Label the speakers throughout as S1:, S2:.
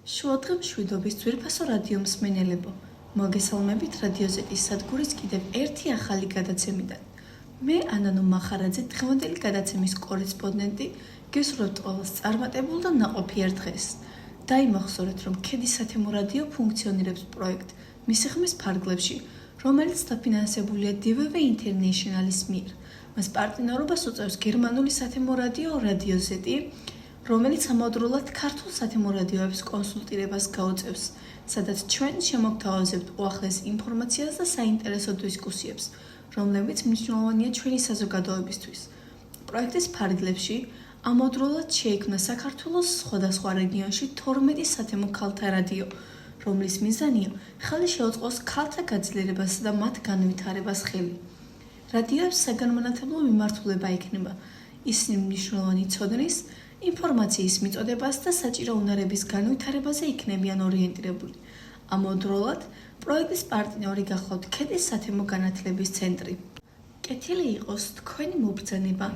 S1: შუადღე მშვიდობის ძვირფასო რადიო მსმენელებო, მოგესალმებით რადიო ზეტის სადგურის კიდევ ერთი ახალი გადაცემიდან. მე ანანუ მახარაძე, დღევანდელი გადაცემის კორესპონდენტი, გესურვებთ ყველას წარმატებულ და ნაყოფიერ დღეს. დაიმახსოვრეთ, რომ ქედის სათემო რადიო ფუნქციონირებს პროექტ მისიღმის ფარგლებში, რომელიც დაფინანსებულია DVV International-ის მიერ. მას პარტნიორობას უწევს გერმანული სათემო რადიო რადიო ზეტი, რომელიც ამავდროულად ქართულ სათემო რადიოებს კონსულტირებას გაუწევს, სადაც ჩვენ შემოგთავაზებთ უახლეს ინფორმაციას და საინტერესო დისკუსიებს, რომლებიც მნიშვნელოვანია ჩვენი საზოგადოებისთვის. პროექტის ფარგლებში ამავდროულად შეიქმნა საქართველოს სხვადასხვა რეგიონში 12 სათემო ქალთა რადიო, რომლის მიზანია ხელი შეუწყოს ქალთა გაძლიერებასა და მათ განვითარებას ხელი. რადიოებს საგანმანათლებლო მიმართულება ექნება, ისინი მნიშვნელოვანი ცოდნის, ინფორმაციის მიწოდებას და საჭირო უნარების განვითარებაზე იქნებიან ორიენტირებული. ამავდროულად, პროექტის პარტნიორი გახლავთ ქედის სათემო განათლების ცენტრი. კეთილი იყოს თქვენი მობრძანება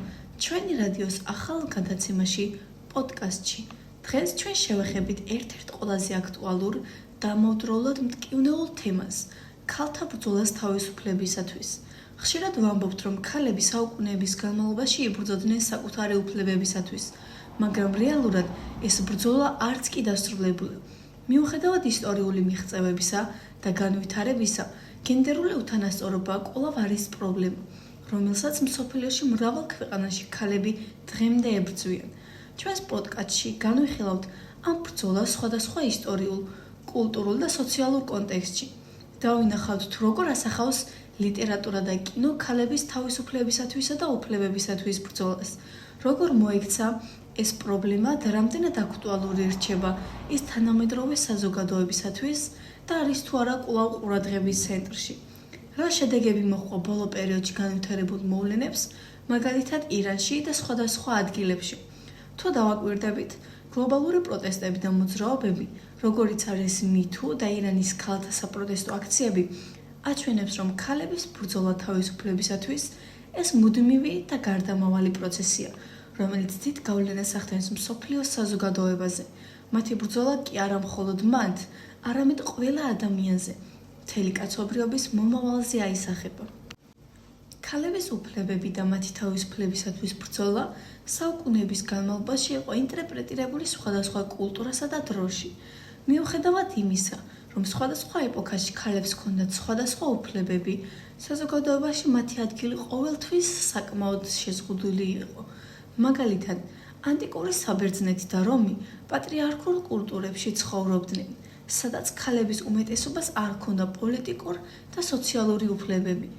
S1: ჩვენი რადიოს ახალ გადაცემაში, პოდკასტში. დღეს ჩვენ შევეხებით ერთ-ერთ ყველაზე აქტუალურ და ამავდროულად მტკივნეულ თემას, ქალთა ბრძოლას თავისუფლებისათვის. ხშირად ვამბობთ, რომ ქალები საუკუნეების განმავლობაში იბრძოდნენ საკუთარი უფლებებისათვის, მაგრამ რეალურად ეს ბრძოლა არც კი დასრულებული. მიუხედავად ისტორიული მიღწევებისა და განვითარებისა, გენდერული უთანასწორობა კვლავ არის პრობლემა, რომელსაც მსოფლიოში მრავალ ქვეყანაში ქალები დღემდე ებრძვიან. ჩვენს პოდკასტში განვიხილავთ ამ ბრძოლას სხვადასხვა ისტორიულ, კულტურულ და სოციალურ კონტექსტში. დავინახავთ თუ როგორ ასახავს ლიტერატურა და კინო ქალების თავისუფლებისათვისა და უფლებებისათვის ბრძოლას, როგორ მოექცა ეს პრობლემა და რამდენად აქტუალური რჩება ის თანამედროვე საზოგადოებისათვის და არის თუ არა კვლავ ყურადღების ცენტრში. რა შედეგები მოჰყვა ბოლო პერიოდში განვითარებულ მოვლენებს, მაგალითად ირანში და სხვადასხვა ადგილებში. თუ დავაკვირდებით, გლობალური პროტესტები და მოძრაობები, როგორიც არის MeToo და ირანის ქალთა საპროტესტო აქციები, აჩვენებს, რომ ქალების ბრძოლა თავისუფლებისათვის ეს მუდმივი და გარდამავალი პროცესია, რომელიც დიდ გავლენას ახდენს მსოფლიოს საზოგადოებაზე. მათი ბრძოლა კი არა მხოლოდ მათ, არამედ ყველა ადამიანზე, მთელი კაცობრიობის მომავალზე აისახება. ქალების უფლებები და მათი თავისუფლებისათვის ბრძოლა საუკუნეების განმავლობაში იყო ინტერპრეტირებული სხვადასხვა კულტურასა და დროში. მიუხედავად იმისა, რომ სხვადასხვა ეპოქაში ქალებს ჰქონდათ სხვადასხვა უფლებები, საზოგადოებაში მათი ადგილი ყოველთვის საკმაოდ შეზღუდული იყო. მაგალითად, ანტიკური საბერძნეთი და რომი პატრიარქულ კულტურებში ცხოვრობდნენ, სადაც ქალების უმეტესობას არ ჰქონდა პოლიტიკურ და სოციალური უფლებები.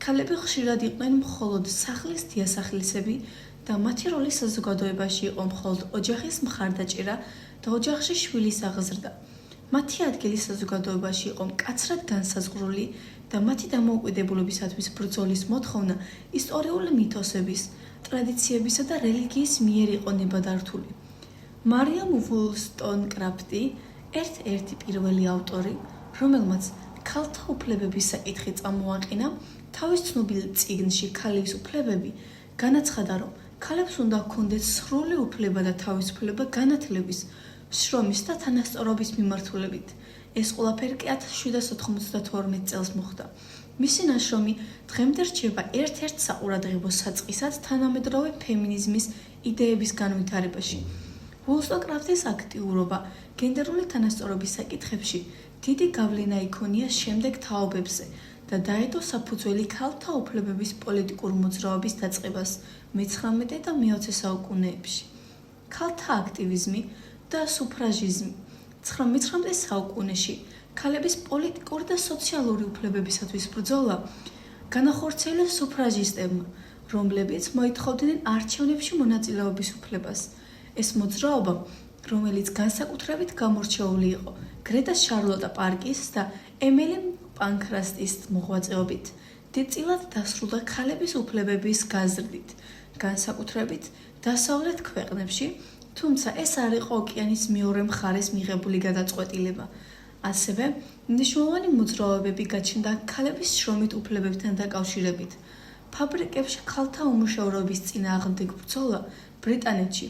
S1: ქალები ხშირად იყვნენ მხოლოდ სახლის დიასახლისები და მათი როლი საზოგადოებაში იყო მხოლოდ ოჯახის მხარდაჭერა და ოჯახში შვილის აღზრდა. მათი ადგილი საზოგადოებაში იყო მკაცრად განსაზღვრული და მათი დამოუკიდებლობისათვის ბრძოლის მოთხოვნა ისტორიული მითოსების, ტრადიციებისა და რელიგიის მიერ იყო ნებადართული. მარიამ ვულსტონკრაფტი, ერთ-ერთი პირველი ავტორი, რომელმაც ქალთა უფლებების საკითხი წამოაყენა, თავის ცნობილ წიგნში „ქალის უფლებები“ განაცხადა, რომ ქალებს უნდა ჰქონდეთ სრული უფლება და თავისუფლება განათლების, შრომის და თანასწორობის მიმართულებით. ეს ყველაფერი კი 1792 წელს მოხდა. მისი ნაშრომი დღემდე რჩება ერთ-ერთ საყურადღებო საწყისად თანამედროვე ფემინიზმის იდეების განვითარებაში. ვულსტონკრაფტის აქტიურობა გენდერული თანასწორობის საკითხებში დიდი გავლენა იქონია შემდეგ თაობებზე და დაედო საფუძველი ქალთა უფლებების პოლიტიკური მოძრაობის დაწყებას მე-19 და მე-20 საუკუნეებში. ქალთა აქტივიზმი და სუფრაჟიზმი 19 საუკუნეში ქალების პოლიტიკური და სოციალური უფლებებისათვის ბრძოლა განახორციელეს სუფრაჟისტებმა, რომლებიც მოითხოვდნენ არჩევნებში მონაწილეობის უფლებას. ეს მოძრაობა, რომელიც განსაკუთრებით გამორჩეული იყო გრეტა შარლოტა პარკის და ემილი პანქრასტის მოღვაწეობით, დიდწილად დასრულდა ქალების უფლებების გაზრდით, განსაკუთრებით დასავლეთ ქვეყნებში, თუმცა ეს არ იყო ოკეანის მეორე მხარეს მიღებული გადაწყვეტილება. ასევე, მნიშვნელოვანი მოძრაობები გაჩნდა ქალების შრომით უფლებებთან დაკავშირებით. ფაბრიკებში ქალთა უმუშევრობის წინააღმდეგ ბრძოლა ბრიტანეთში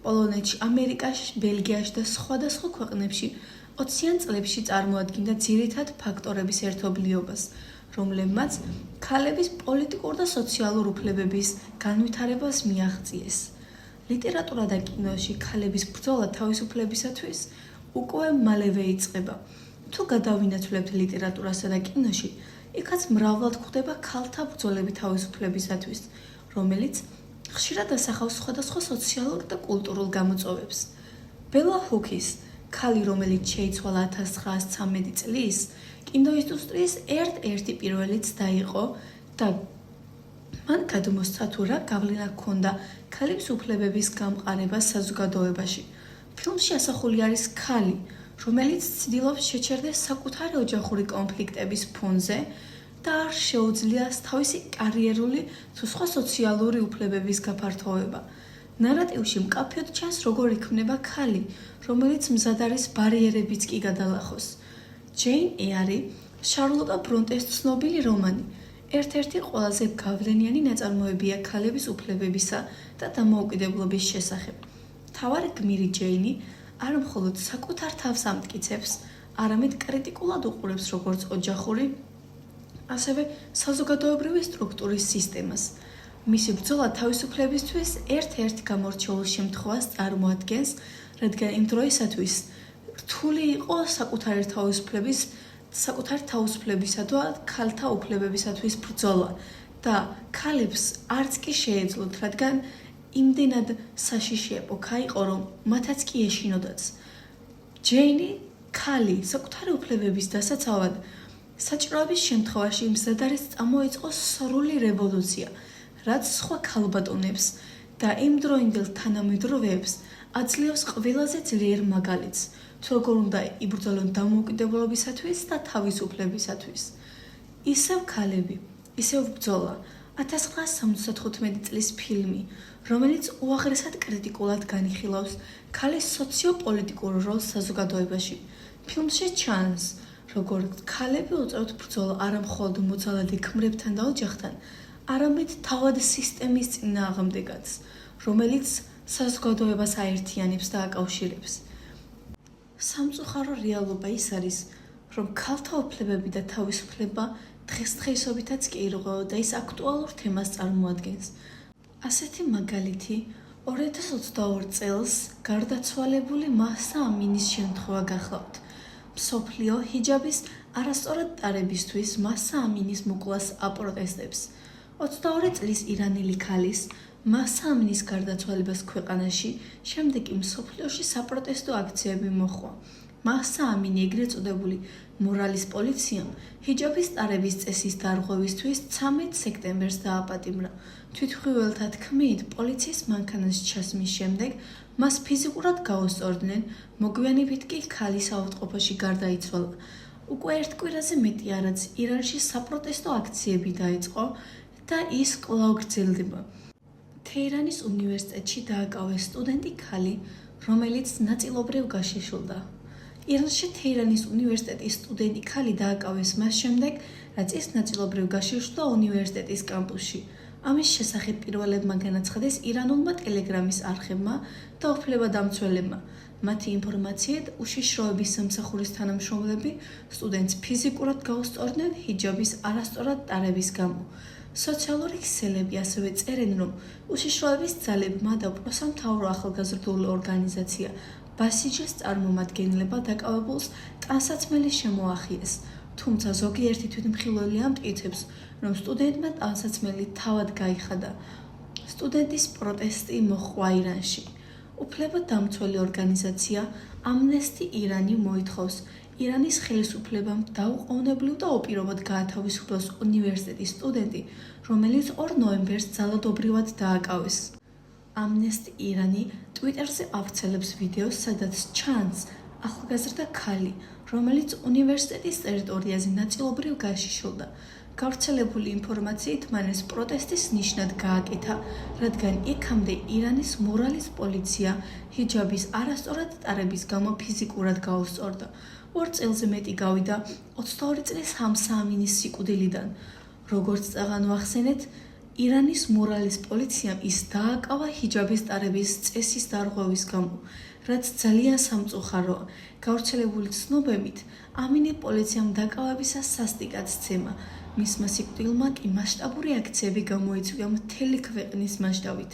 S1: პოლონეთში, ამერიკაში, ბელგიაში და სხვადასხვა ქვეყნებში 20-იან წლებში წარმოადგენდა ძირითად ფაქტორების ერთობლიობას, რომლებმაც ქალების პოლიტიკურ და სოციალურ უფლებების განვითარებას მიაღწიეს. ლიტერატურა და კინოში ქალების ბრძოლა თავისუფლებისათვის უკვე მალევე იწყება. თუ გადავინაცვლებთ ლიტერატურასა და კინოში, იქაც მრავლად გვხვდება ქალთა ბრძოლები თავისუფლებისათვის, რომელიც ხშირად ასახავს სხვადასხვა სოციალურ და კულტურულ გამოწვევებს. ბელა ჰუკის ქალი, რომელიც შეიცვალა 1913 წლის, კინოინდუსტრიის ერთ-ერთი პირველი ცდა იყო და მან გადმოსცა თუ რა გავლენა ჰქონდა ქალების უფლებების გამყარებას საზოგადოებაში. ფილმში ასახული არის ქალი, რომელიც ცდილობს შეჩერდეს საკუთარი ოჯახური კონფლიქტების ფონზე და არ შეუძლია თავისი კარიერული თუ სხვა სოციალური უფლებების გაფართოვება. ნარატივში მკაფიოდ ჩანს, როგორ იქმნება ქალი, რომელიც მზად არის ბარიერებიც კი გადალახოს. ჯეინ ეარი, შარლოტა ბრონტეს ცნობილი რომანი, ერთ-ერთი ყველაზე გავლენიანი ნაწარმოებია ქალების უფლებებისა და დამოუკიდებლობის შესახებ. მთავარი გმირი ჯეინი არ მხოლოდ საკუთარ თავს ამტკიცებს, არამედ კრიტიკულად უყურებს როგორც ოჯახური, ასევე საზოგადოებრივი სტრუქტურის სისტემას. მისი ბრძოლა თავისუფლებისთვის ერთ-ერთ გამორჩეულ შემთხვევას წარმოადგენს, რადგან იმ დროისათვის რთული იყო საკუთარი თავისუფლებისა და ქალთა უფლებებისათვის ბრძოლა და ქალებს არც კი შეეძლოთ, რადგან იმდენად საშიში ეპოქა იყო, რომ მათაც კი ეშინოდათ. ჯეინი, ქალი, საკუთარი უფლებების დასაცავად საჭიროების შემთხვევაში მზად არის წამოიწყოს სრული რევოლუცია, რაც სხვა ქალბატონებს და იმდროინდელ თანამედროვეებს აძლევს ყველაზე ძლიერ მაგალითს, თუ როგორ უნდა იბრძოლონ დამოუკიდებლობისათვის და თავისუფლებისათვის. ისევ ქალები, ისევ ბრძოლა 1975 წლის ფილმი, რომელიც უაღრესად კრიტიკულად განიხილავს ქალის სოციოპოლიტიკურ როლს საზოგადოებაში. ფილმში ჩანს, როგორ ქალები უწევთ ბრძოლა არა მხოლოდ მოძალადი ქმრებთან და ოჯახთან, არამედ თავად სისტემის წინააღმდეგაც, რომელიც საზოგადოებას აერთიანებს და აკავშირებს. სამწუხარო რეალობა ის არის, რომ ქალთა უფლებები და თავისუფლება დღესდღეობით კი ირღვევა და ის აქტუალურ თემას წარმოადგენს. ასეთი მაგალითი 2022 წელს გარდაცვალებული მაჰსა ამინის შემთხვევა გახლავთ. მსოფლიო ჰიჯაბის არასწორად ტარებისთვის მაჰსა ამინის მოკვლას აპროტესტებს. 22 წლის ირანელი ქალის მაჰსა ამინის გარდაცვალებას ქვეყანაში შემდეგ კი მსოფლიოში საპროტესტო აქციები მოჰყვა. მაჰსა ამინი, ეგრეთ წოდებული მორალის პოლიციამ, ჰიჯაბის ტარების წესის დარღვევისთვის 13 სექტემბერს დააპატიმრა. თვითმხილველთა თქმით, პოლიციის მანქანას ჩასმის შემდეგ მას ფიზიკურად გაუსწორდნენ, მოგვიანებით კი ქალი საავადმყოფოში გარდაიცვალა. უკვე ერთ კვირაზე მეტი არაც ირანში საპროტესტო აქციები დაიწყო და ის კვლავ გრძელდება. თეირანის უნივერსიტეტში დააკავეს სტუდენტი ქალი, რომელიც ნაწილობრივ გაშიშულდა. ირანში თეირანის უნივერსიტეტის სტუდენტი ქალი დააკავეს მას შემდეგ, რაც ის ნაწილობრივ გაშიშულდა უნივერსიტეტის კამპუსში. ამის შესახებ პირველებმა განაცხადეს ირანულმა ტელეგრამის არხებმა და უფლებადამცველებმა. მათი ინფორმაციით, უშიშროების სამსახურის თანამშრომლები სტუდენტს ფიზიკურად გაუსწორდნენ ჰიჯაბის არასწორად ტარების გამო. სოციალური ქსელები ასევე წერენ, რომ უშიშროების ძალებმა და პროსამთავრო ახალგაზრდული ორგანიზაცია ბასიჯის წარმომადგენლებმა დაკავებულს ტანსაცმელი შემოახიეს, თუმცა ზოგიერთი თვითმხილველი ამტკიცებს, რომ სტუდენტმა ტანსაცმელი თავად გაიხადა. სტუდენტის პროტესტი მოჰყვა ირანში. უფლებადამცველი ორგანიზაცია ამნესტი ირანი მოითხოვს ირანის ხელისუფლებამ დაუყოვნებლივ და უპირობოდ გაათავისუფლოს უნივერსიტეტის სტუდენტი, რომელიც 2 ნოემბერს ძალადობრივად დააკავეს. ამნესტი ირანი ტვიტერზე ავრცელებს ვიდეოს, სადაც ჩანს ახალგაზრდა ქალი, რომელიც უნივერსიტეტის ტერიტორიაზე ნაწილობრივ გაშიშულდა. გავრცელებული ინფორმაციით მან ეს პროტესტის ნიშნად გააკეთა, რადგან იქამდე ირანის მორალის პოლიცია ჰიჯაბის არასწორად ტარების გამო ფიზიკურად გაუსწორდა. 2 წელზე მეტი გავიდა 22 წლის მაჰსა ამინის სიკვდილიდან. როგორც წაღან ვახსენეთ, ირანის მორალის პოლიციამ ის დააკავა ჰიჯაბის ტარების წესის დარღვევის გამო, რაც ძალიან სამწუხაროა. გავრცელებული ცნობებით, ამინი პოლიციამ დაკავებისას სასტიკად სცემა. მისმა სიკვდილმა კი მასშტაბური აქციები გამოიწვია მთელი ქვეყნის მასშტაბით.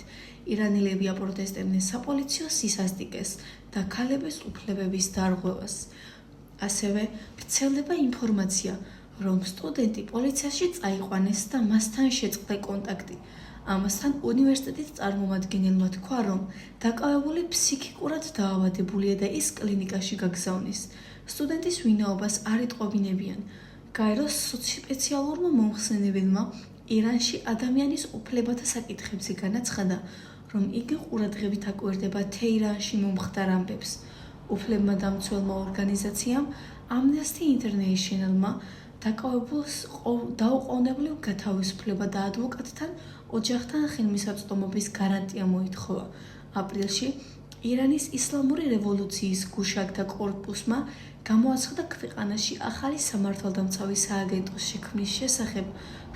S1: ირანელები აპროტესტებდნენ საპოლიციო სისასტიკეს და ქალების უფლებების დარღვევას. ასევე ვრცელდება ინფორმაცია, რომ სტუდენტი პოლიციაში წაიყვანეს და მასთან შეწყდა კონტაქტი. ამასთან უნივერსიტეტის წარმომადგენელმა თქვა, რომ დაკავებული ფსიქიკურად დაავადებულია და ის კლინიკაში გაგზავნეს. სტუდენტის ვინაობას არ იტყობინებიან. გაეროს სპეციალურმა მომხსენებელმა ირანში ადამიანის უფლებათა საკითხებზე განაცხადა, რომ იგი ყურადღებით აკვირდება თეირანში მომხდარ ამბებს. უფლებმა დამცველმა ორგანიზაციამ Amnesty International-მა დაკავებულს დაუყოვნებლივ გათავისუფლება და ადვოკატთან ოჯახთან ხელმისაწვდომობის გარანტია მოითხოვა. აპრილში ირანის ისლამური რევოლუციის გუშაგთა კორპუსმა გამოაცხადა ქვეყანაში ახალი სამართალდამცავი სააგენტოს შექმნის შესახებ,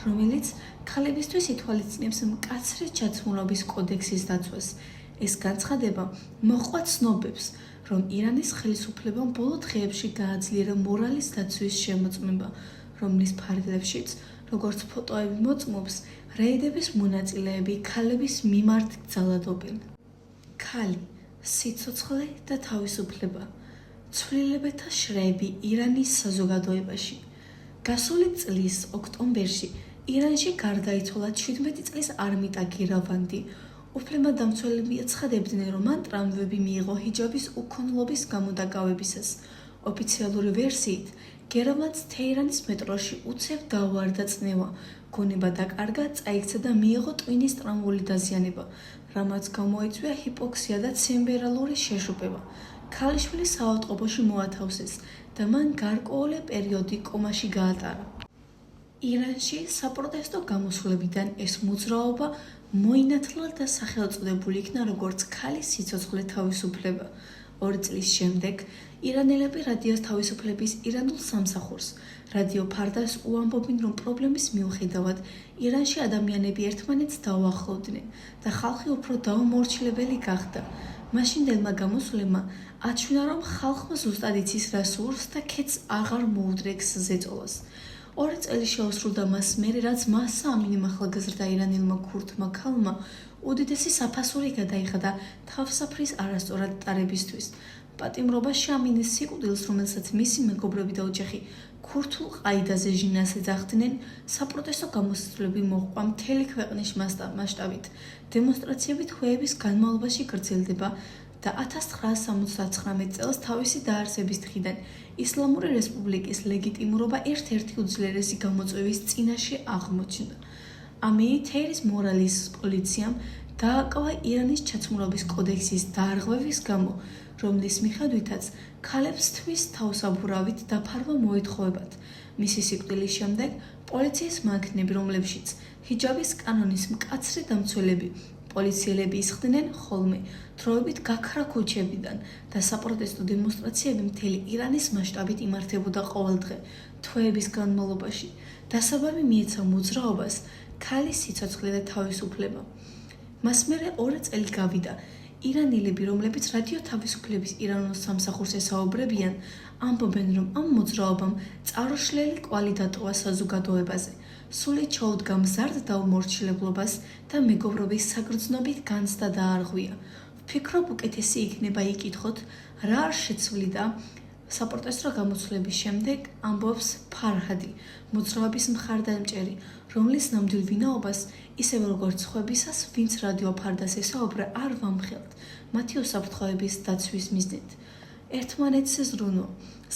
S1: რომელიც ქალებისთვის ითვალისწინებს მკაცრი ჩაცმულობის კოდექსის დაცვას. ეს განცხადება მოჰყვა ცნობებს, რომ ირანის ხელისუფლებამ ბოლო დღეებში გააძლიერა მორალის დაცვის შემოწმება, რომლის ფარგლებშიც, როგორც ფოტოები მოწმობს, რეიდების მონაწილეები ქალების მიმართ ძალადობენ. ქალი, სიცოცხლე და თავისუფლება. ცვლილებათა შრეები ირანის საზოგადოებაში. გასული წლის ოქტომბერში ირანში გარდაიცვალა 17 წლის არმიტა გირავანდი. უფლებადამცველები აცხადებდნენ, რომ მან ტრამვები მიიღო ჰიჯაბის უქონლობის გამო დაკავებისას. ოფიციალური ვერსიით, გირავანდს თეირანის მეტროში უცებ დაუვარდა წნევა, გონება დაკარგა, წაიქცა და მიიღო ტვინის ტრამვული დაზიანება, რამაც გამოიწვია ჰიპოქსია და ცერებრალური შეშუპება. ქალიშვილი საავადმყოფოში მოათავსეს და მან გარკვეული პერიოდი კომაში გაატარა. ირანში საპროტესტო გამოსვლებიდან ეს მოძრაობა მოინათლა და სახელწოდებული იქნა როგორც ქალის სიცოცხლე თავისუფლება. 2 წლის შემდეგ ირანელები რადიოს თავისუფლების ირანულ სამსახურს, რადიო ფარდას უამბობენ, რომ პრობლემის მიუხედავად ირანში ადამიანები ერთმანეთს დაუახლოვდნენ და ხალხი უფრო დაუმორჩილებელი გახდა. მაშინდელმა გამოსვლებმა აჩვენა, რომ ხალხმა ზუსტად იცის რა სურს და ქეთს აღარ მოუდრეკს ზეწოლას. 2 წელი შეუსრულდა მას მერე, რაც მასა ამინიმ ახალგაზრდა ირანელმა ქურთმა ქალმა უდიდესი საფასური გადაიხადა თავსაფრის არასწორად ტარებისთვის. პატიმრობაში ამინის სიკვდილს, რომელსაც მისი მეგობრები და ოჯახი ქურთულ ყაიდაზე ჟინას ეძახდნენ, საპროტესტო გამოსვლები მოჰყვა მთელი ქვეყნის მასშტაბით. დემონსტრაციები თვეების განმავლობაში გრძელდება და 1979 წელს თავისი დაარსების დღიდან ისლამური რესპუბლიკის ლეგიტიმურობა ერთ-ერთი უძლიერესი გამოწვევის წინაშე აღმოჩნდა. ამინი თეირის მორალის პოლიციამ დააკავა ირანის ჩაცმულობის კოდექსის დარღვევის გამო, რომლის მიხედვითაც ქალებს თვის თავსაბურავით დაფარვა მოეთხოვებათ. მისი სიკვდილის შემდეგ პოლიციის მანქანები, რომლებშიც ჰიჯაბის კანონის მკაცრი დამცველები პოლიციელები ისხდნენ ხოლმე, დროებით გაქრა ქუჩებიდან და საპროტესტო დემონსტრაციები მთელი ირანის მასშტაბით იმართებოდა ყოველდღე, თვეების განმავლობაში. დასაბამი მიეცა მოძრაობას ქალის სიცოცხლე და თავისუფლება. მას მერე 2 წელი გავიდა. ირანელები, რომლებიც რადიო თავისუფლების ირანულ სამსახურს ესაუბრებიან, ამბობენ, რომ ამ მოძრაობამ წარუშლელი კვალი დატოვა საზოგადოებაზე, სული ჩაუდგა მზარდ დაუმორჩილებლობას და მეგობრობის საგრძნობით განცდა დაარღვია. ვფიქრობ, უკეთესი იქნება იკითხოთ, რა არ შეცვლიდა საპროტესტო გამოსვლების შემდეგ, ამბობს ფარჰადი, მოძრაობის მხარდამჭერი, რომლის ნამდვილ ვინაობას, ისევე როგორც სხვებისას, ვინც რადიო ფარდას ესაუბრა, არ ვამხელთ მათი უსაფრთხოების დაცვის მიზნით. ერთმანეთს ზრუნვა.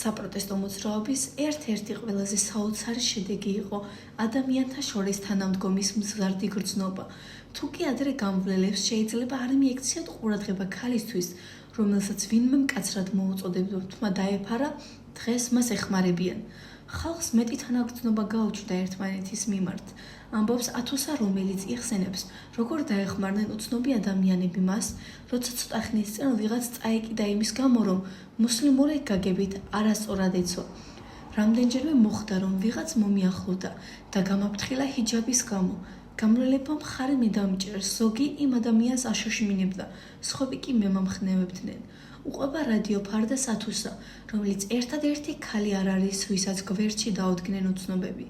S1: საპროტესტო მოძრაობის ერთ-ერთი ყველაზე საოცარი შედეგი იყო ადამიანთა შორის თანამდგომის მზარდი გრძნობა. თუ კი ადრე გამვლელებს შეიძლება არ მიექციათ ყურადღება ქალისთვის, რომელსაც ვინმე მკაცრად მოუწოდებდოთმა დაეფარა, დღეს მას ეხმარებიან. ხალხს მეტი თანაგრძნობა გაუჩნდა ერთმანეთის მიმართ. ამბობს ათუსა, რომელიც იხსენებს, როგორ დაეხმარნენ უცნობი ადამიანები მას, როცა ცოტა ხნის წინ ვიღაც წაეკიდა იმის გამო, რომ მუსლიმური გაგებით არასწორად ეცვა. რამდენჯერმე მოხდა, რომ ვიღაც მომიახლოვდა და გამაფრთხილა ჰიჯაბის გამო. გამრელებამ ხარი მიდამჭერს, ზოგი იმ ადამიანს აშოშმინებდა, სხვები კი მემამხნევებდნენ. უყვება რადიო ფარდას ათუსა, რომელიც ერთადერთი ქალი არ არის, ვისაც გვერდში დაუდგნენ უცნობები.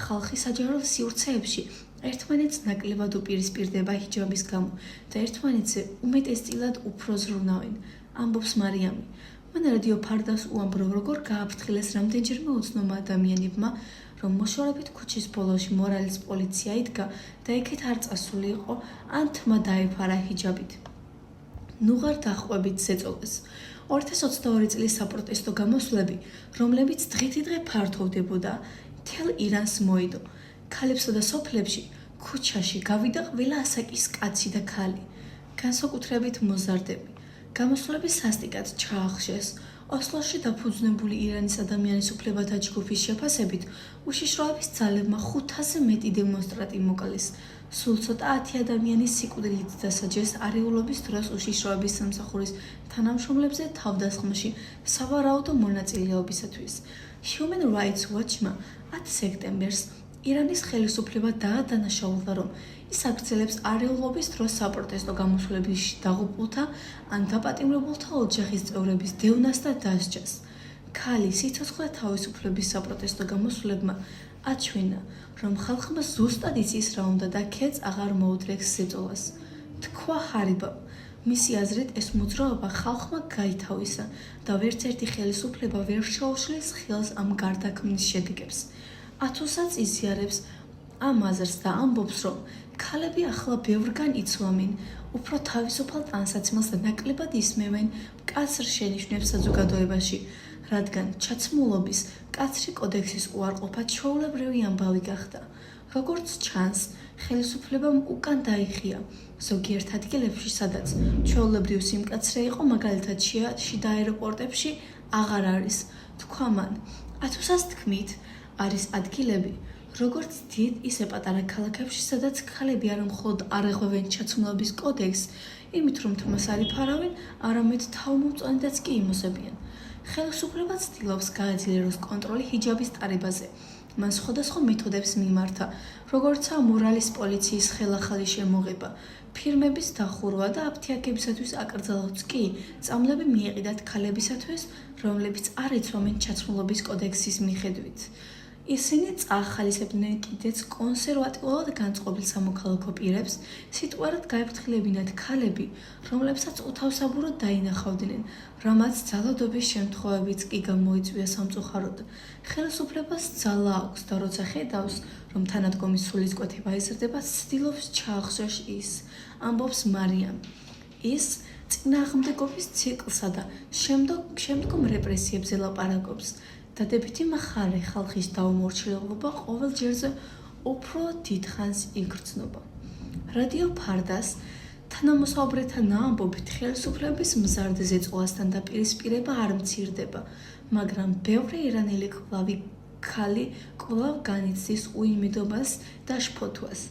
S1: ხალხი საჯარო სივრცეებში ერთმანეთს ნაკლებად უპირისპირდება ჰიჯაბის გამო და ერთმანეთზე უმეტესწილად უფრო ზრუნავენ, ამბობს მარიამი. მან რადიო ფარდას უამბრო, როგორ გააფრთხილეს რამდენჯერმე უცნობმა ადამიანებმა, რომ მოშორებით ქუჩის ბოლოში მორალის პოლიცია იდგა და იქით არ წასული იყო, ან თმა დაეფარა ჰიჯაბით. ნუღარ დახვევით ზეწოლას. 2022 წლის საპროტესტო გამოსვლები, რომლებიც დღითიდღე ფართოვდებოდა, მთელ ირანს მოედო. ქალებსა და სოფლებში, ქუჩაში გავიდა ყველა ასაკის კაცი და ქალი. განსაკუთრებით მოზარდები. გამოსვლები სასტიკად ჩაახშეს. ოსლოში დაფუძნებული ირანის ადამიანის უფლებათა ჯგუფის შეფასებით, უშიშროების ძალებმა 500-ზე მეტი დემონსტრანტი მოკლეს. სულ ცოტა 10 ადამიანის სიკვდილით დასაჯეს არეულობის დროს უშიშროების სამსახურის თანამშრომლებზე თავდასხმაში სავარაუდო მონაწილეობისათვის. Human Rights Watch-მა 10 სექტემბერს ირანის ხელისუფლება დაადანაშაულა, რომ ის აგრძელებს არეულობის დროს საპროტესტო გამოსვლებში დაღუპულთა ან დაპატიმრებულთა ოჯახის წევრების დევნას და დასჯას. ქალი სიცოცხლე თავისუფლების საპროტესტო გამოსვლებმა აჩვენა, რომ ხალხმა ზუსტად იცის რა უნდა და ქედს აღარ მოუდრეკს ზეწოლას. თქვა ჰარიბამ. მისი აზრით ეს მოძრაობა ხალხმა გაითავისა და ვერც ერთი ხელისუფლება ვერ შეუშლის ხელს ამ გარდაქმნის შედეგებს. ათუსაც იზიარებს ამ აზრს და ამბობს, რომ ქალები ახლა ბევრგან იცვამენ, უფრო თავისუფალ ტანსაცმელს და ნაკლებად ისმევენ მკაცრ შენიშვნებს საზოგადოებაში, რადგან ჩაცმულობის მკაცრი კოდექსის უარყოფა ჩვეულებრივი ამბავი გახდა. როგორც ჩანს, ხელისუფლებამ უკან დაიხია ზოგიერთ ადგილებში, სადაც ჩვეულებრივ სიმკაცრე იყო, მაგალითად შიდა აეროპორტებში აღარ არის. თქვა მან. ათუსას თქმით, არის ადგილები, როგორც დიდ, ისე პატარა ქალაქებში, სადაც ქალები არა მხოლოდ არ ეღვევენ ჩაცმულობის კოდექსს, იმით რომ თმას არ იფარავენ, არამედ თავმომწონედაც კი იმოსებიან. ხელისუფლება ცდილობს გააძლიეროს კონტროლი ჰიჯაბის ტარებაზე. მან სხვადასხვა მეთოდებს მიმართა, როგორიცაა მორალის პოლიციის ხელახალი შემოღება, ფირმების დახურვა და აფთიაქებისათვის აკრძალავს კი წამლები მიეყიდათ ქალებისათვის, რომლებიც არ იცვამენ ჩაცმულობის კოდექსის მიხედვით. ისინი წაახალისებდნენ კიდეც კონსერვატიულად განწყობილ სამოქალაქო პირებს, სიტყვარად გაეფრთხილებინათ ქალები, რომლებსაც უთავსაბუროდ დაინახავდნენ, რამაც ძალადობის შემთხვევებიც კი გამოიწვია სამწუხაროდ. ხელისუფლებას ძალა აქვს და როცა ხედავს, რომ თანადგომის სულისკვეთება იზრდება, ცდილობს ჩაახშეს ის, ამბობს მარიამ. ის წინააღმდეგობის ციკლსა და შემდგომ რეპრესიებზე ლაპარაკობს. დადებითი მხარე ხალხის დაუმორჩილებლობა ყოველ ჯერზე უფრო დიდხანს იგრძნობა. რადიო ფარდას თანამოსაუბრეთა ამბობით ხელისუფლების მზარდ ზეწოლასთან დაპირისპირება არ მცირდება, მაგრამ ბევრი ირანელი ქალი კვლავ განიცდის უიმედობას და შფოთვას.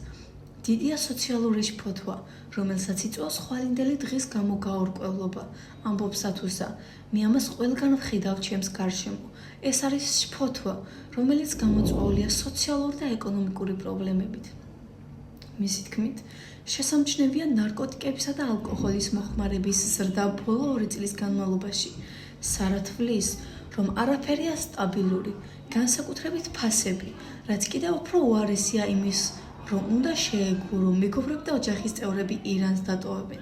S1: დიდია სოციალური შფოთვა, რომელსაც იწვევს ხვალინდელი დღის გამო გაურკვევლობა, ამბობს ათუსა. მე ამას ყველგან ვხედავ ჩემს გარშემო. ეს არის შფოთვა, რომელიც გამოწვეულია სოციალური და ეკონომიკური პრობლემებით. მისი თქმით, შესამჩნევია ნარკოტიკებისა და ალკოჰოლის მოხმარების ზრდა ბოლო 2 წლის განმავლობაში. სარა თვლის, რომ არაფერია სტაბილური, განსაკუთრებით ფასები, რაც კიდევ უფრო უარესია იმის, რომ უნდა შეეგურო მეგობრები და ოჯახის წევრები ირანს დატოვებენ.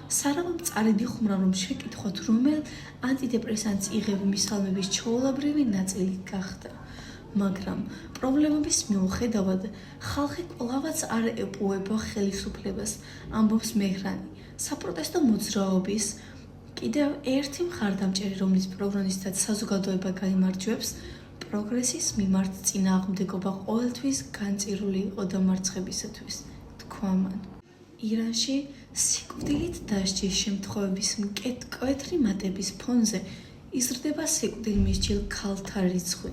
S1: სარავამ წარიდი ხუმრა, რომ შეკითხოთ, რომელ ანტიდეპრესანტს იღებ მისალმების ჩვეულებრივი ნაწილი გახდა. მაგრამ პრობლემების მიუხედავად, ხალხი კვლავაც არ ეპოვება ხელისუფლებას, ამბობს მეჰრანი. საპროტესტო მოძრაობის კიდევ ერთი მხარდამჭერი, რომლის პროგრესისთაც საზოგადოება გაიმარჯვებს, პროგრესის მიმართ წინააღმდეგობა ყოველთვის განწირული იყო დამარცხებისათვის, თქვა მან. ირანში სიკვდილით დასჯის შემთხვევების მკვეთრი მატების ფონზე იზრდება სიკვდილმისჯილ ქალთა რიცხვი.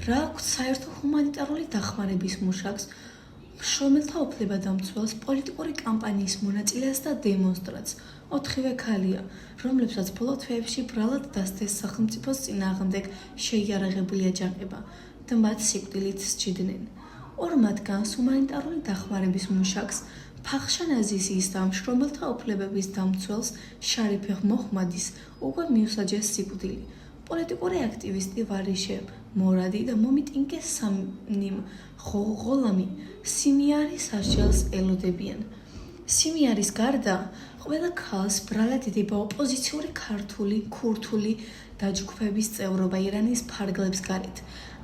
S1: რა აქვს საერთო ჰუმანიტარული დახმარების მუშაკს, მშრომელთა უფლებადამცველს, პოლიტიკური კამპანიის მონაწილეს და დემონსტრანტს. 4-ვე ქალია, რომლებსაც ბოლო თვეებში ბრალად დასდეს სახელმწიფოს წინააღმდეგ შეიარაღებული აჯანყება და მათ სიკვდილით სჯიდნენ. ორ მათგანს ჰუმანიტარული დახმარების მუშაკს ფახშან აზიზის და მშრომელთა უფლებების დამცველს შარიფ მოჰმადის უკვე მიუსაჯეს სიკვდილი. პოლიტიკური აქტივისტი ვარიშე მორადი და მომიტინგე სამნიმ ღოლამი სიმიარის არჩევლს ელოდებიან. სიმიარის გარდა ყველა ქალს ბრალად ედება ოპოზიციური ქურთული დაჯგუფების წევრობა ირანის ფარგლებს გარეთ.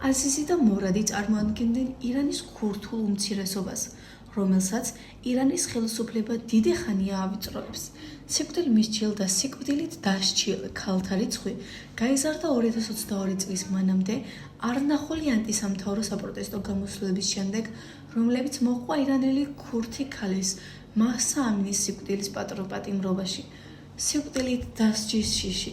S1: აზიზი და მორადი წარმოადგენდნენ ირანის ქურთულ უმცირესობას, რომელსაც ირანის ხელისუფლება დიდი ხანია ავიწროებს. სიკვდილმისჩილ და სიკვდილით დასჯილ ქალთა რიცხვი გაიზარდა 2022 წლის მანამდე არნახული ანტისამთავრო საპროტესტო გამოსვლების შემდეგ, რომლებიც მოჰყვა ირანელი ქურთი ქალის მაჰსა ამინის სიკვდილის პატიმრობაში. სიკვდილით დასჯის შიში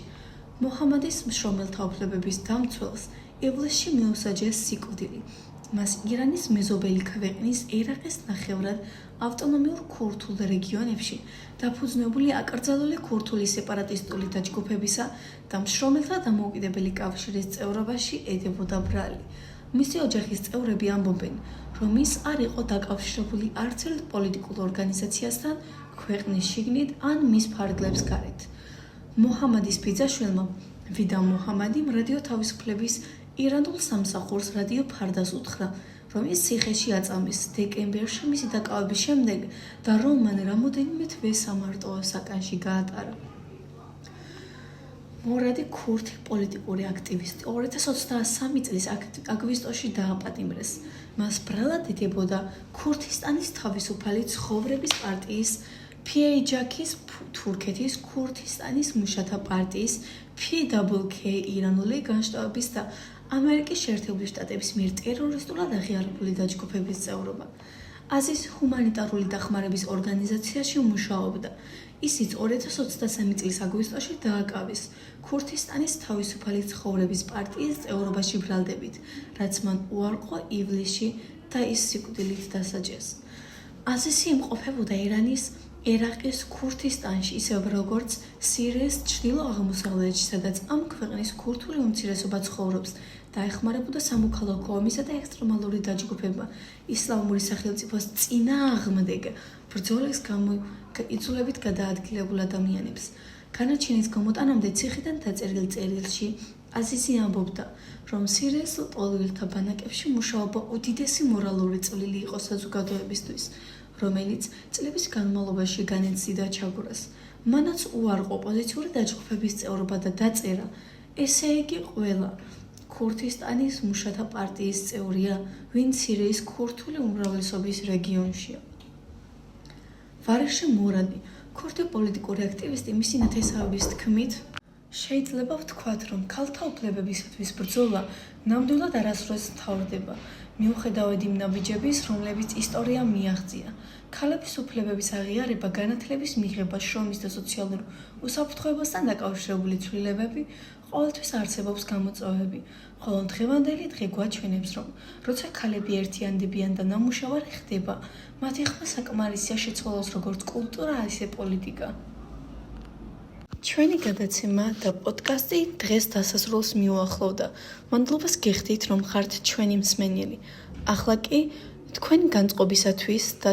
S1: მოჰამადის მშრომელთა უფლებების დამცველს ივლისში მიუსაჯეს სიკვდილი. მას ირანის მეზობელი ქვეყნის ერაყის ნახევრად ავტონომიურ ქურთულ რეგიონებში დაფუძნებული აკრძალული ქურთული სეპარატისტული დაჯგუფებისა და მშრომელთა დამოუკიდებელი კავშირის წევრობაში ედებოდა ბრალი. მისი ოჯახის წევრები ამბობენ, რომ ის არ იყო დაკავშირებული არც ერთ პოლიტიკურ ორგანიზაციასთან ქვეყნის შიგნით ან მის ფარგლებს გარეთ. მოჰამადის ბიძაშვილმა ვიდა მოჰამადიმ რადიო თავისუფლების ირანულ სამსახურს რადიო ფარდას უთხრა, რომ ის ციხეში აწამეს დეკემბერში მისი დაკავების შემდეგ და რომ მან რამოდენიმე თვე სამარტო საკანში გაატარა. მორადი ქურთი პოლიტიკური აქტივისტი 2023 წლის აგვისტოში დააპატიმრეს. მას ბრალად ედებოდა ქურთისტანის თავისუფალი ცხოვრების პარტიის PAJK-ის თურქეთის ქურთისტანის მუშათა პარტიის PWK ირანული განშტოების და ამერიკის შეერთებული შტატების მიერ ტერორისტულად აღიარებული დაჯგუფების წევრობა. აზის ჰუმანიტარული დახმარების ორგანიზაციაში მუშაობდა. ისიც 2023 წლის აგვისტოში დააკავეს ქურთისტანის თავისუფალი ცხოვრების პარტიის წევრობაში ბრალდებით, რაც მან უარყო ივლისში და ის სიკვდილით დასაჯეს. აზისი იმყოფებოდა ირანის ერაყის ქურთისტანში, ისევ როგორც სირიის ჩრდილო-აღმოსავლეთში, სადაც ამ ქვეყნის ქურთული უმცირესობა ცხოვრობს და ეხმარებოდა სამოქალაქო ომისა და ექსტრემალური დაჯგუფება ისლამური სახელმწიფოს წინააღმდეგ ბრძოლის გამო იძულებით გადაადგილებულ ადამიანებს. განაჩენის გამოტანამდე ციხიდან დაწერილ წერილში აზიზი ამბობდა, რომ სირიის ლტოლვილთა ბანაკებში მუშაობა უდიდესი მორალური წვლილი იყო საზოგადოებისთვის, რომელიც წლების განმავლობაში განიცდიდა ჩაგვრას. მანაც უარყო ოპოზიციური დაჯგუფების წევრობა და დაწერა, ესე იგი ყველა ქურთისტანის მუშათა პარტიის წევრია, ვინც სირიის ქურთული უმრავლესობის რეგიონშია. ვარიშე მორადი, ქურთი პოლიტიკური აქტივისტი, მისი ნათესავების თქმით, შეიძლება ვთქვათ, რომ ქალთა უფლებებისათვის ბრძოლა ნამდვილად არასდროს მთავრდება, მიუხედავად იმ ნაბიჯების, რომლებიც ისტორიამ მიაღწია. ქალების უფლებების აღიარება, განათლების მიღება, შრომის და სოციალურ უსაფრთხოებასთან დაკავშირებული ცვლილებები ყოველთვის არსებობს გამოწვევები, ხოლო დღევანდელი დღე გვაჩვენებს, რომ როცა ქალები ერთიანდებიან და ნამუშევარი ხდება, მათი ხმა საკმარისია შეცვალოს როგორც კულტურა, ისე პოლიტიკა. ჩვენი გადაცემა და პოდკასტი დღეს დასასრულს მიუახლოვდა. მადლობას გეხდით, რომ ხართ ჩვენი მსმენელი. ახლა კი თქვენი განწყობისათვის და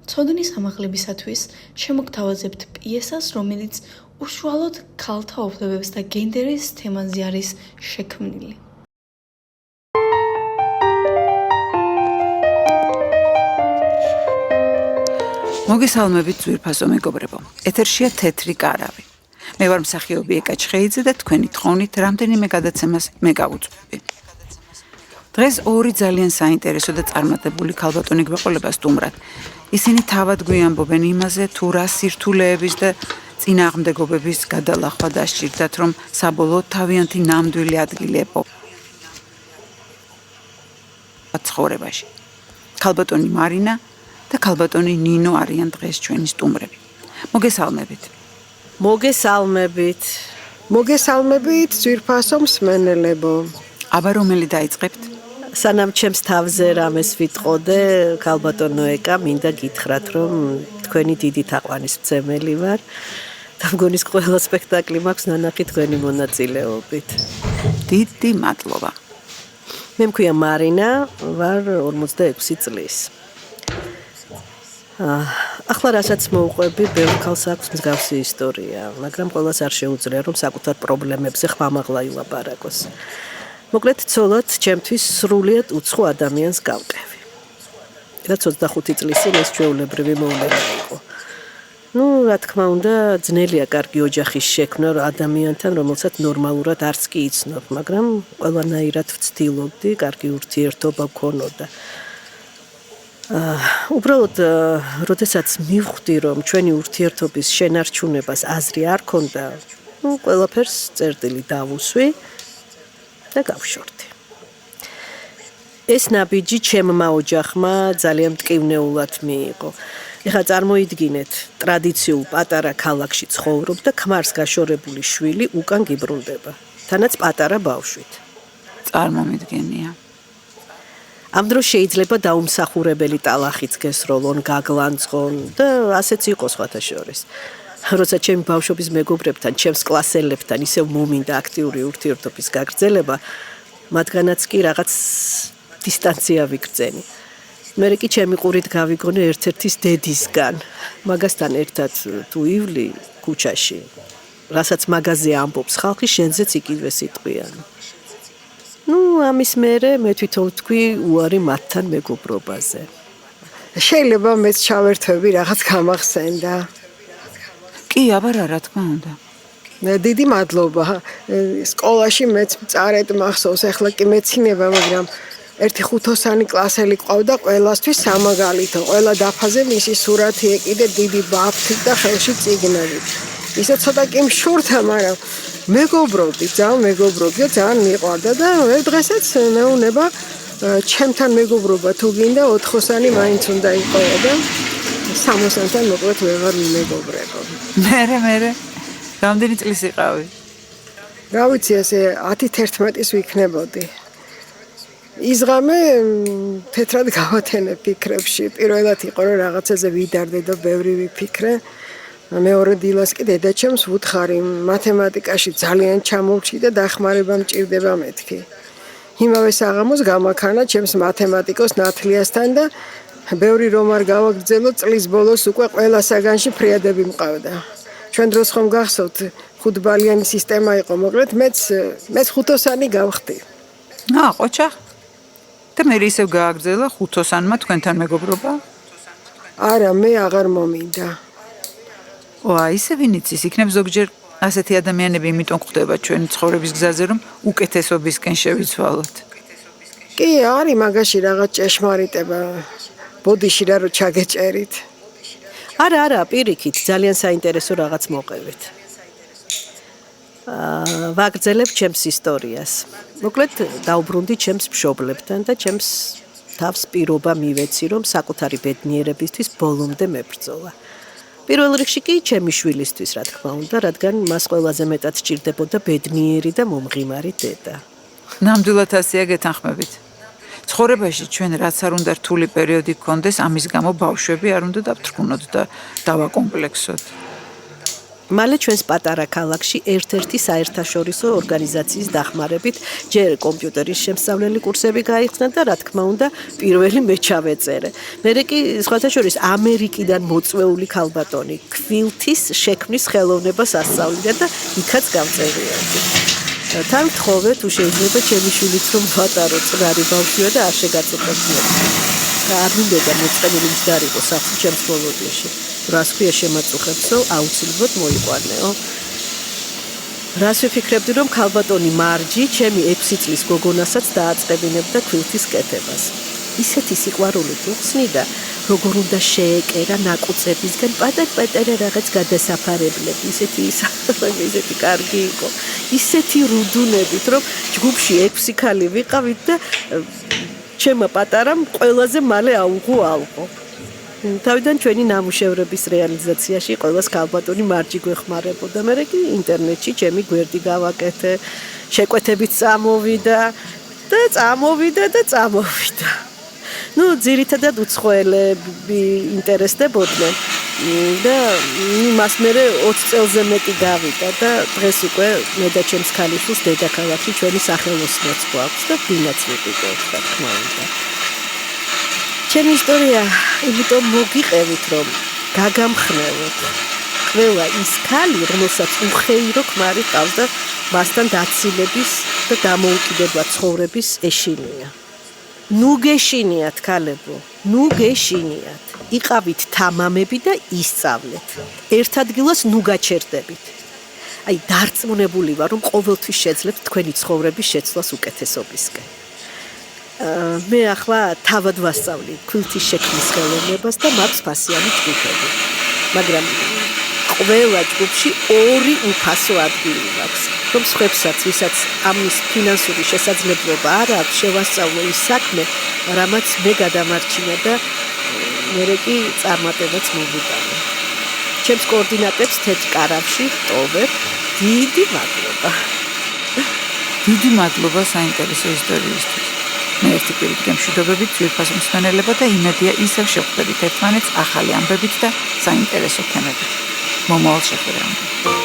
S1: ცოდნის ამაღლებისათვის შემოგთავაზებთ პიესას, რომელიც უშუალოდ ქალთა უფლებებს და გენდერის თემაზე არის შექმნილი.
S2: მოგესალმებით ძვირფასო მეგობრებო. ეთერშია თეთრი კარავი. მე ვარ მსახიობი ეკა ჩხეიძე და თქვენი თხოვნით რამდენიმე გადაცემას მე გავუძღვები. დღეს ორი ძალიან საინტერესო და წარმატებული ქალბატონი გვეყოლება სტუმრად. ისინი თავად გვიამბობენ იმაზე, თუ რა სირთულეების და წინააღმდეგობების გადალახვა დასჭირდათ, რომ საბოლოოდ თავიანთი ნამდვილი ადგილი ეპოვათ ცხოვრებაში. ქალბატონი მარინა და ქალბატონი ნინო არიან დღეს ჩვენი სტუმრები. მოგესალმებით.
S3: მოგესალმებით ძვირფასო მსმენელებო.
S2: აბა რომელი დაიწყებთ?
S3: სანამ ჩემს თავზე რამეს ვიტყოდე, ქალბატონო ეკა, მინდა გითხრათ, რომ თქვენი დიდი თაყვანისმცემელი ვარ და მგონის ყველა სპექტაკლი მაქვს ნანახი თქვენი მონაწილეობით.
S2: დიდი მადლობა.
S3: მე მქვია მარინა, ვარ 46 წლის. ახლა რასაც მოვყვები, ბევრ ქალს აქვს მსგავსი ისტორია, მაგრამ ყველას არ შეუძლია რომ საკუთარ პრობლემებზე ხმამაღლა ილაპარაკოს. მოკლედ, ცოლად ჩემთვის სრულიად უცხო ადამიანს გავყევი. რაც 25 წლის წინ ეს ჩვეულებრივი მოვლენა იყო. რა თქმა უნდა, ძნელია კარგი ოჯახის შექმნა ადამიანთან, რომელსაც ნორმალურად არც კი იცნობ, მაგრამ ყველანაირად ვცდილობდი, კარგი ურთიერთობა გქონოდა. უბრალოდ, როდესაც მივხვდი, რომ ჩვენი ურთიერთობის შენარჩუნებას აზრი არ ქონდა, ყველაფერს წერტილი დავუსვი და გავშორდი. ეს ნაბიჯი ჩემმა ოჯახმა ძალიან მტკივნეულად მიიღო. ეხლა წარმოიდგინეთ, ტრადიციულ პატარა ქალაქში ცხოვრობ და ქმარს გაშორებული შვილი უკან გიბრუნდება, თანაც პატარა ბავშვით.
S2: წარმომიდგენია.
S3: ამ დროს შეიძლება დაუმსახურებელი ტალახიც გესროლონ, გაგლანძღონ და ასეც იყო სხვათა შორის. როცა ჩემი ბავშვობის მეგობრებთან, ჩემს კლასელებთან ისევ მომინდა აქტიური ურთიერთობის გაგრძელება, მათგანაც კი რაღაც დისტანცია ვიგრძენი. მე კი ჩემი ყურით გავიგონე ერთ-ერთის დედისგან, მაგასთან ერთად თუ ივლი ქუჩაში, რასაც მაგაზე ამბობს ხალხი, შენზეც იგივე სიტყვიან. ამის მერე მე თვითონ ვთქვი უარი მათთან მეგობრობაზე.
S4: შეიძლება მეც ჩავერთვები რაღაც გამახსენდა.
S2: კი, აბარა, რა თქმა უნდა.
S4: დიდი მადლობა. სკოლაში მეც წარედ მახსოვს, ახლა კი მეცინება, მაგრამ ერთი ხუთოსანი კლასელი ყავდა ყველასთვის სამაგალითო. ყველა დაფაზე მისი სურათი ეკიდე დიდი ბაფთით და ხელში წიგნებით. ისე ცოტა კი მშურთა, მაგრამ მეგობრობდი, ძალიან მეგობრობდი და ძალიან მიყვარდა და დღესაც მეუნება ჩემთან მეგობრობა თუ გინდა 4-ოსანი მაინც უნდა იყო და 60-თან მოკლედ ვეღარ მიმეგობრებო.
S2: მერე რამდენი წლის იყავი?
S4: რა ვიცი, ასე 10-11-ის ვიქნებოდი. ის ღამე თეთრად გავათენე ფიქრებში. პირველად იყო რომ რაღაცაზე ვიდარდე და ბევრი ვიფიქრე. მეორე დილას კი დედაჩემს ვუთხარი, მათემატიკაში ძალიან ჩამოვჭი და დახმარება მჭირდება მეთქი. იმავე საღამოს გამაქანა ჩემს მათემატიკოს ნათლიასთან და ბევრი რომ არ გავაგრძელო, წლის ბოლოს უკვე ყველა საგანში ფრიადები მყავდა. ჩვენ დროს ხომ გახსოვთ, 5-ბალიანი სისტემა იყო, მოკლედ მეც 5-ოსანი გავხდი.
S2: ყოჩა. და მე ისევ გააგრძელა 5-ოსანმა თქვენთან მეგობრობა?
S4: არა, მე აღარ მომინდა.
S2: ისე ვინ იცის, იქნებ ზოგჯერ ასეთი ადამიანები იმიტომ გვხვდება ჩვენი ცხოვრების გზაზე, რომ უკეთესობისკენ შევიცვალოთ.
S4: კი, არის მაგაში რაღაც ჭეშმარიტება. ბოდიში რა რო ჩაგეჭერით.
S3: არა, პირიქით, ძალიან საინტერესო რაღაც მოყევით. ვაგრძელებ ჩემს ისტორიას. მოკლედ, დავბრუნდი ჩემს მშობლებთან და ჩემს თავს პირობა მივეცი, რომ საკუთარი ბედნიერებისთვის ბოლომდე მებრძოლა. პირველ რიგში კი ჩემი შვილისთვის, რა თქმა უნდა, რადგან მას ყველაზე მეტად სჭირდებოდა ბედნიერი და მომღიმარი დედა.
S2: ნამდვილად ასეა გეთანხმებით. ცხოვრებაში ჩვენ რაც არ უნდა რთული პერიოდი გქონდეს, ამის გამო ბავშვები არ უნდა დავთრგუნოთ და დავაკომპლექსოთ. მალე ჩვენს პატარა ქალაქში ერთ-ერთი საერთაშორისო ორგანიზაციის დახმარებით ჯერ კომპიუტერის შემსწავლელი კურსები გაიხსნა და რა თქმა უნდა პირველი მე ჩავეწერე. მერე კი სხვათა შორის ამერიკიდან მოწვეული ქალბატონი ქვილთის შექმნის ხელოვნებას ასწავლიდა და იქაც გავწერიარდი. თან თხოვე თუ შეიძლება ჩემი შვილიც რომ ვატარო, წრარი ბავშვია და არ შეგაწყვეტიო. არ მინდოდა მოწყენილი მძდარიყო სახლში ჩემს ბოლოდიაში. რას ქვია შემაწუხებსო, აუცილებლად მოიყვანეო. რას ვიფიქრებდი, რომ ქალბატონი მარჯი ჩემი 6 წლის გოგონასაც დააწყებინებდა ქვილთის კეთებას. ისეთი სიყვარული გუხსნიდა, როგორ უნდა შეეკერა ნაკუწებისგან პატარ-პატარა რაღაც გადასაფარებლები, ისეთი კარგი იყო. ისეთი რუდუნებით, რომ ჯგუფში 6 ქალი ვიყავით და ჩემმა პატარამ ყველაზე მალე აუღო ალყო. თავიდან ჩვენი ნამუშევრების რეალიზაციაში ყოველს ქალბატონი მარჯი გვეხმარებოდა. მე კი ინტერნეტში ჩემი გვერდი გავაკეთე, შეკვეთებით წამოვიდა. ძირითადად უცხოელები ინტერესდებოდნენ.
S3: და იმას მე 20 წელზე მეტი გავიდა და დღეს უკვე მე და ჩემს ქალიშვილს დედაქალაქში ჩვენი სახელოსნოც გვაქვს და ვინაც ვიყიდოთ, რა თქმა უნდა. ჩემი ისტორია იმიტომ მოგიყევით, რომ გაგამხნევოთ. ყველა ის ქალი, რომელსაც უხეირო ქმარი ყავს და მასთან დაცილების და დამოუკიდებლად ცხოვრების ეშინია. ნუ გეშინიათ ქალებო, ნუ გეშინიათ. იყავით თამამები და ისწავლეთ. ერთ ადგილას ნუ გაჩერდებით. აი დარწმუნებული ვარ, რომ ყოველთვის შეძლებთ თქვენი ცხოვრების შეცვლას უკეთესობისკენ. მე ახლა თავად ვასწავლი ქვილთის შექმნის ხელოვნებას და მაქვს ფასიანი ჯგუფები. მაგრამ ყველა ჯგუფში ორი უფასო ადგილი მაქვს. რომ სხვებსაც, ვისაც ამის ფინანსური შესაძლებლობა არ აქვს, შევასწავლო ის საქმე, რამაც მე გადამარჩინა და მერე კი წარმატებაც მოვიტანე. ჩემს კოორდინატებს თეთრ კარავში ვტოვებ. დიდი მადლობა.
S2: დიდი მადლობა საინტერესო ისტორიისთვის. მე ერთი კვირით გემშვიდობებით ძვირფას მსმენელება და იმედია ისევ შევხვდებით ერთმანეთს ახალი ამბებით და საინტერესო თემებით. მომავალ შეხვედრამდე.